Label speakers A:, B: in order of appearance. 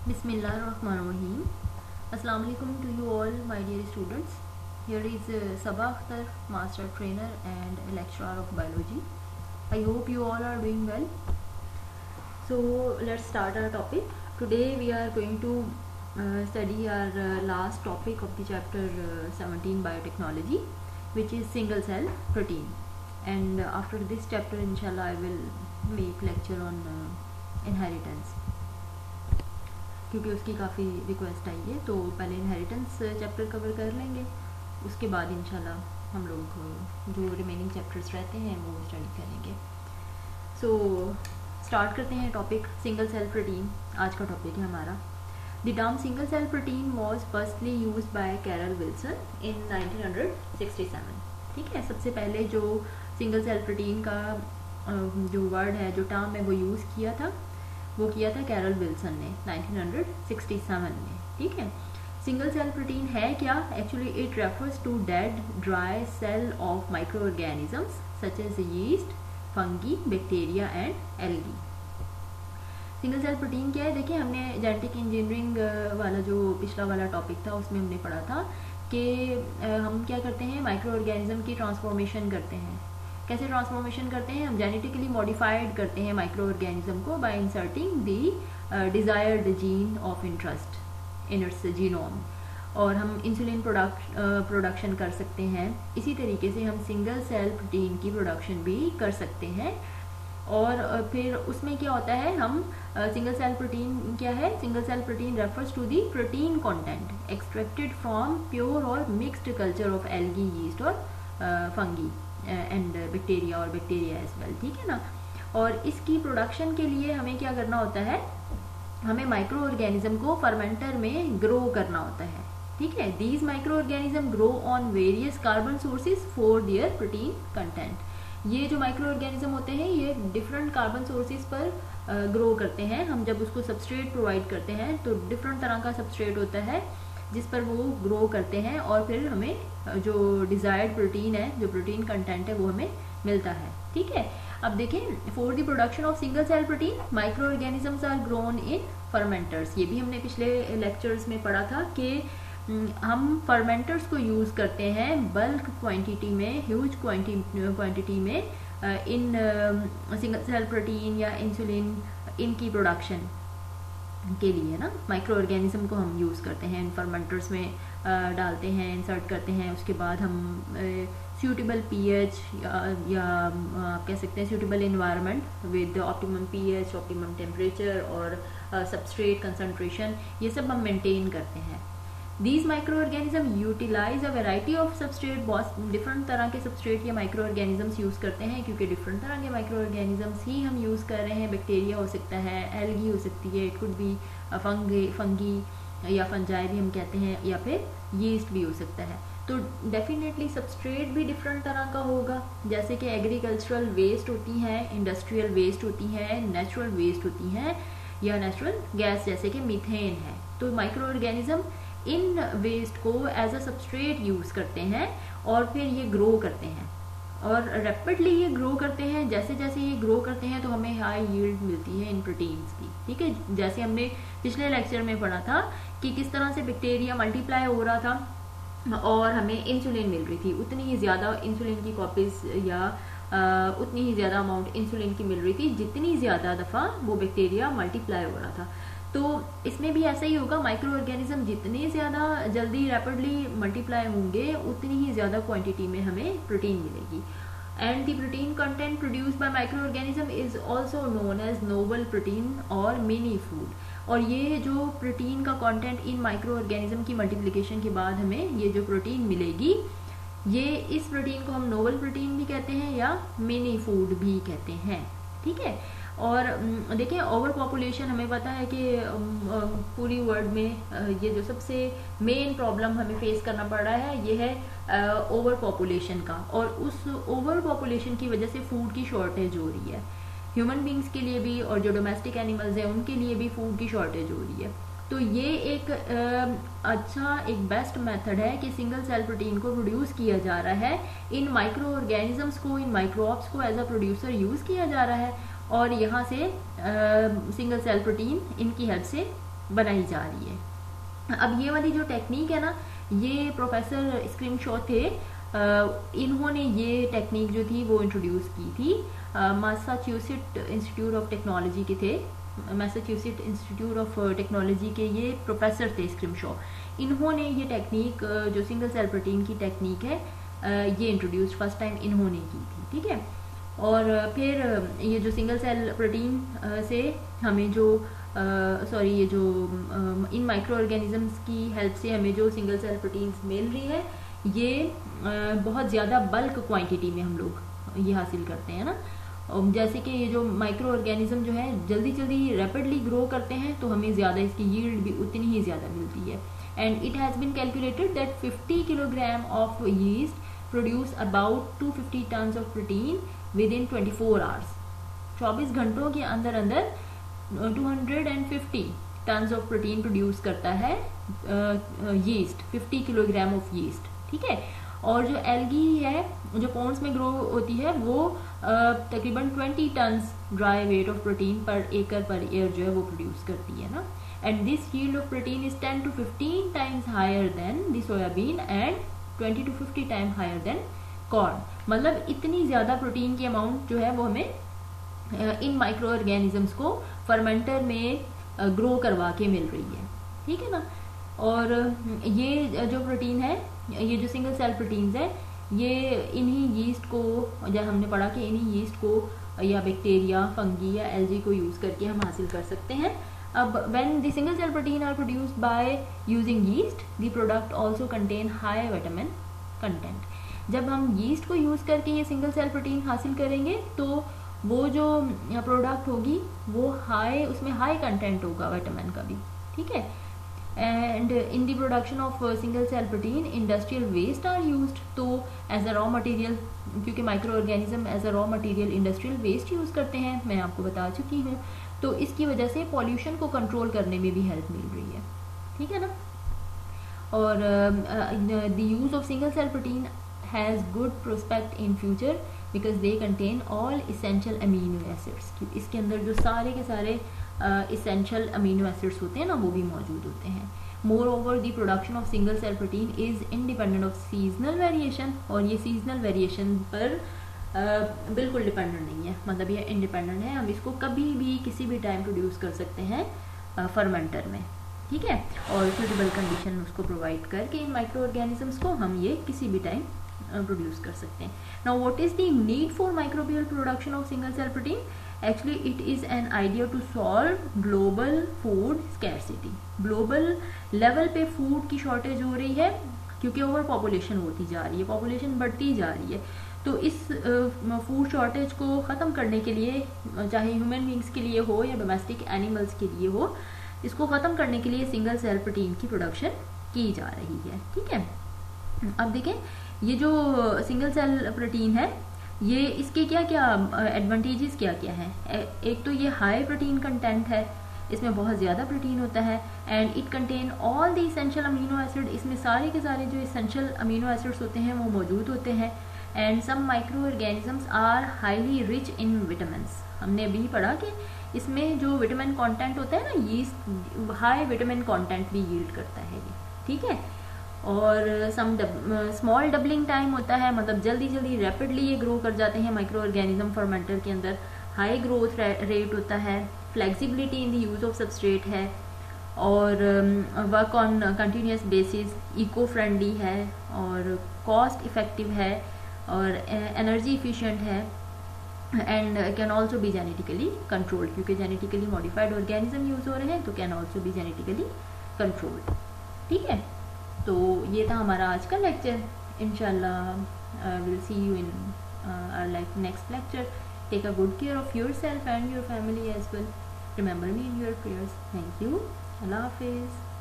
A: Bismillahirrahmanirrahim. Assalamu alaikum to you all, my dear students. Here is Sabah Akhtar, Master Trainer and Lecturer of Biology. I hope you all are doing well. So let's start our topic. Today we are going to study our last topic of the chapter 17 Biotechnology, which is single cell protein. And after this chapter, inshallah, I will make lecture on inheritance. क्योंकि उसकी काफ़ी request आई है, तो पहले inheritance chapter cover कर लेंगे, उसके बाद इंशाल्लाह हम लोग जो रिमेनिंग चैप्टर्स रहते हैं वो स्टडी करेंगे। सो स्टार्ट करते हैं टॉपिक सिंगल सेल प्रोटीन। आज का टॉपिक है हमारा the term single cell protein was firstly used by Carol Wilson in 1967। ठीक है, सबसे पहले जो सिंगल सेल प्रोटीन का जो वर्ड है, जो टर्म है, वो यूज़ किया था कैरल विल्सन ने 1967 में। ठीक है, सिंगल सेल प्रोटीन है क्या? Actually it refers to dead dry cell of micro organisms such as yeast, fungi, bacteria and algae. Single cell protein क्या है? देखिए, हमने जेनेटिक इंजीनियरिंग वाला जो पिछला वाला टॉपिक था उसमें हमने पढ़ा था कि हम क्या करते हैं, माइक्रो ऑर्गेनिज्म की ट्रांसफॉर्मेशन करते हैं। कैसे ट्रांसफॉर्मेशन करते हैं? हम जेनेटिकली मॉडिफाइड करते हैं माइक्रो ऑर्गेनिज्म को bye inserting the desired gene of interest in its genome, और हम इंसुलिन प्रोडक्शन कर सकते हैं। इसी तरीके से हम सिंगल सेल प्रोटीन की प्रोडक्शन भी कर सकते हैं। और फिर उसमें क्या होता है, हम सिंगल सेल प्रोटीन क्या है? Single cell protein refers to the protein content extracted from pure और mixed culture of algae, yeast और फंगी एंड बैक्टीरिया और बैक्टीरिया एज वेल। ठीक है ना। और इसकी प्रोडक्शन के लिए हमें क्या करना होता है? हमें माइक्रो ऑर्गेनिज्म को फर्मेंटर में ग्रो करना होता है। ठीक है, these micro organism grow on various carbon sources for their protein content. ये जो माइक्रो ऑर्गेनिज्म होते हैं ये डिफरेंट कार्बन सोर्सेज पर ग्रो करते हैं। हम जब उसको सबस्ट्रेट प्रोवाइड करते हैं तो डिफरेंट तरह का सबस्ट्रेट होता है जिस पर वो ग्रो करते हैं, और फिर हमें जो डिजायर्ड प्रोटीन है, जो प्रोटीन कंटेंट है, वो हमें मिलता है। ठीक है, अब देखें, for the production of single cell protein micro organisms are grown in fermenters. ये भी हमने पिछले लेक्चर्स में पढ़ा था कि हम फर्मेंटर्स को यूज़ करते हैं बल्क क्वांटिटी में, ह्यूज क्वांटिटी में इन सिंगल सेल प्रोटीन या इंसुलिन, इनकी प्रोडक्शन के लिए ना माइक्रो ऑर्गेनिज्म को हम यूज़ करते हैं, इन फर्मेंटर्स में डालते हैं, इंसर्ट करते हैं। उसके बाद हम सूटेबल पीएच या आप कह सकते हैं suitable environment with optimum pH, optimum temperature और सबस्ट्रेट कंसंट्रेशन, ये सब हम मेंटेन करते हैं। These micro organism utilise a variety of substrate. बहुत डिफरेंट तरह के सबस्ट्रेट ये माइक्रो ऑर्गेनिजम्स यूज़ करते हैं, क्योंकि डिफरेंट तरह के माइक्रो ऑर्गेनिजम्स ही हम यूज़ कर रहे हैं। बैक्टीरिया हो सकता है, एल्गी हो सकती है, इट कुड बी फंगी या फंजाई भी हम कहते हैं, या फिर यीस्ट भी हो सकता है। तो डेफिनेटली सबस्ट्रेट भी डिफरेंट तरह का होगा, जैसे कि एग्रीकल्चरल वेस्ट होती हैं, इंडस्ट्रियल वेस्ट होती हैं, नेचुरल वेस्ट होती हैं, या नेचुरल गैस जैसे कि मीथेन है। तो माइक्रो ऑर्गेनिज्म इन वेस्ट को एज अ सबस्ट्रेट यूज़ करते हैं और फिर ये ग्रो करते हैं, और रैपिडली ये ग्रो करते हैं। जैसे जैसे ये ग्रो करते हैं तो हमें हाई यील्ड मिलती है इन प्रोटीन्स की। ठीक है, जैसे हमने पिछले लेक्चर में पढ़ा था कि किस तरह से बैक्टीरिया मल्टीप्लाई हो रहा था और हमें इंसुलिन मिल रही थी, उतनी ही ज़्यादा इंसुलिन की कॉपीज या उतनी ही ज़्यादा अमाउंट इंसुलिन की मिल रही थी जितनी ज़्यादा दफ़ा वो बैक्टीरिया मल्टीप्लाई हो रहा था। तो इसमें भी ऐसा ही होगा, माइक्रो ऑर्गेनिज्म जितने ज़्यादा जल्दी रैपिडली मल्टीप्लाई होंगे उतनी ही ज़्यादा क्वांटिटी में हमें प्रोटीन मिलेगी। And the protein content produced by micro organism is also known as noble protein और मिनी फूड। और ये जो प्रोटीन का कंटेंट इन माइक्रो ऑर्गेनिज्म की मल्टीप्लिकेशन के बाद हमें ये जो प्रोटीन मिलेगी, ये इस प्रोटीन को हम नोबल प्रोटीन भी कहते हैं या मिनी फूड भी कहते हैं। ठीक है, और देखिए, ओवर पॉपुलेशन हमें पता है कि पूरी वर्ल्ड में ये जो सबसे मेन प्रॉब्लम हमें फेस करना पड़ रहा है ये है ओवर पॉपुलेशन का, और उस ओवर पॉपुलेशन की वजह से फूड की शॉर्टेज हो रही है। ह्यूमन बींग्स के लिए भी और जो डोमेस्टिक एनिमल्स हैं उनके लिए भी फूड की शॉर्टेज हो रही है। तो ये एक अच्छा, एक बेस्ट मेथड है कि सिंगल सेल प्रोटीन को प्रोड्यूस किया जा रहा है, इन माइक्रो ऑर्गेनिजम्स को, इन माइक्रोब्स को एज अ प्रोड्यूसर यूज़ किया जा रहा है, और यहाँ से सिंगल सेल प्रोटीन इनकी हेल्प से बनाई जा रही है। अब ये वाली जो टेक्निक है ना, ये प्रोफेसर स्क्रिमशॉ थे, इन्होंने ये टेक्निक जो थी वो इंट्रोड्यूस की थी। मैसाचुसेट इंस्टीट्यूट ऑफ टेक्नोलॉजी के थे, मैसाचुसेट इंस्टीट्यूट ऑफ टेक्नोलॉजी के ये प्रोफेसर थे स्क्रिमशॉ। इन्होंने ये टेक्निक जो सिंगल सेल प्रोटीन की टेक्निक है ये इंट्रोड्यूस फर्स्ट टाइम इन्होंने की थी, ठीक है। और फिर ये जो सिंगल सेल प्रोटीन से हमें जो ये जो इन माइक्रो ऑर्गेनिजम्स की हेल्प से हमें जो सिंगल सेल प्रोटीन्स मिल रही है, ये बहुत ज़्यादा बल्क क्वांटिटी में हम लोग ये हासिल करते हैं ना। जैसे कि ये जो माइक्रो ऑर्गेनिज्म जो है जल्दी जल्दी रैपिडली ग्रो करते हैं, तो हमें ज़्यादा इसकी यील्ड भी उतनी ही ज़्यादा मिलती है। And it has been calculated that 50 kilogram of yeast produce about 250 tons of protein within 24 hours. 24 घंटों के अंदर अंदर 250 टन्स ऑफ प्रोटीन प्रोड्यूस करता है यीस्ट, 50 किलोग्राम ऑफ यीस्ट, ठीक है। और जो एल्गी है जो पॉन्ड्स में ग्रो होती है वो तकरीबन 20 tons dry weight of protein पर एकड़ पर ईयर जो है वो प्रोड्यूस करती है ना। And this yield of protein is 10 to 15 times higher than the soybean and 20 to 50 time higher than corn. मतलब इतनी ज़्यादा प्रोटीन की अमाउंट जो है वो हमें इन माइक्रो ऑर्गेनिजम्स को फर्मेंटर में ग्रो करवा के मिल रही है, ठीक है ना। और ये जो प्रोटीन है, ये जो सिंगल सेल प्रोटीन्स है, ये इन्हीं यीस्ट को, जब हमने पढ़ा कि इन्हीं यीस्ट को या बैक्टीरिया, फंगी या एल्गी को यूज़ करके हम हासिल कर सकते हैं। अब when the single cell protein are produced by using yeast, the product also contain high vitamin content. जब हम यीस्ट को यूज़ करके ये सिंगल सेल प्रोटीन हासिल करेंगे तो वो जो प्रोडक्ट होगी वो हाई, उसमें हाई कंटेंट होगा विटामिन का भी, ठीक है। And in the production of single cell protein industrial waste are used, तो एज अ रॉ मटेरियल, क्योंकि micro organism as a raw material industrial waste use करते हैं, मैं आपको बता चुकी हूँ। तो इसकी वजह से पॉल्यूशन को कंट्रोल करने में भी हेल्प मिल रही है, ठीक है ना। और the use of single cell protein has good prospect in future because they contain all essential amino acids. इसके अंदर जो सारे के सारे इसेंशियल अमीनो एसिड्स होते हैं ना वो भी मौजूद होते हैं। Moreover the production of single cell protein is independent of seasonal variation, और ये सीजनल वेरिएशन पर बिल्कुल डिपेंडेंट नहीं है, मतलब ये इंडिपेंडेंट है। हम इसको कभी भी किसी भी टाइम प्रोड्यूस कर सकते हैं फर्मेंटर में, ठीक है। और सूटेबल कंडीशन उसको प्रोवाइड करके इन माइक्रो ऑर्गेनिजम्स को हम ये किसी भी टाइम प्रोड्यूस कर सकते हैं। Now what is the need for microbial production of single cell protein? Actually it is an idea to solve global food scarcity. Global level पे फूड की शॉर्टेज हो रही है क्योंकि ओवर पॉपुलेशन होती जा रही है, पॉपुलेशन बढ़ती जा रही है। तो इस फूड शॉर्टेज को ख़त्म करने के लिए, चाहे ह्यूमन बींग्स के लिए हो या डोमेस्टिक एनिमल्स के लिए हो, इसको ख़त्म करने के लिए सिंगल सेल प्रोटीन की प्रोडक्शन की जा रही है, ठीक है। अब देखें ये जो सिंगल सेल प्रोटीन है, ये इसके क्या क्या एडवांटेजेस क्या क्या हैं। एक तो ये हाई प्रोटीन कंटेंट है, इसमें बहुत ज़्यादा प्रोटीन होता है। And it contain all the essential amino acid, इसमें सारे के सारे जो इसेंशियल अमीनो एसिड्स होते हैं वो मौजूद होते हैं। And some micro organisms are highly rich in vitamins. हमने अभी पढ़ा कि इसमें जो विटामिन कंटेंट होता है ना, ये हाई विटामिन कंटेंट भी यील्ड करता है ये, ठीक है। और सम स्मॉल डबलिंग टाइम होता है, मतलब जल्दी जल्दी रैपिडली ये ग्रो कर जाते हैं माइक्रो ऑर्गेनिज्म फर्मेंटर के अंदर। हाई ग्रोथ रेट होता है, flexibility in the use of substrate है, और work on continuous basis, eco friendly है, और कॉस्ट इफेक्टिव है, और एनर्जी इफिशिएंट है, and can also be genetically controlled, क्योंकि जेनेटिकली मॉडिफाइड ऑर्गेनिज्म यूज़ हो रहे हैं तो can also be genetically controlled, ठीक है। तो ये था हमारा आज का लेक्चर। इंशाल्लाह will see you in our next lecture. Take a good care of your self and your family as well. Remember me in your prayers. Thank you. अल्लाह हाफिज़।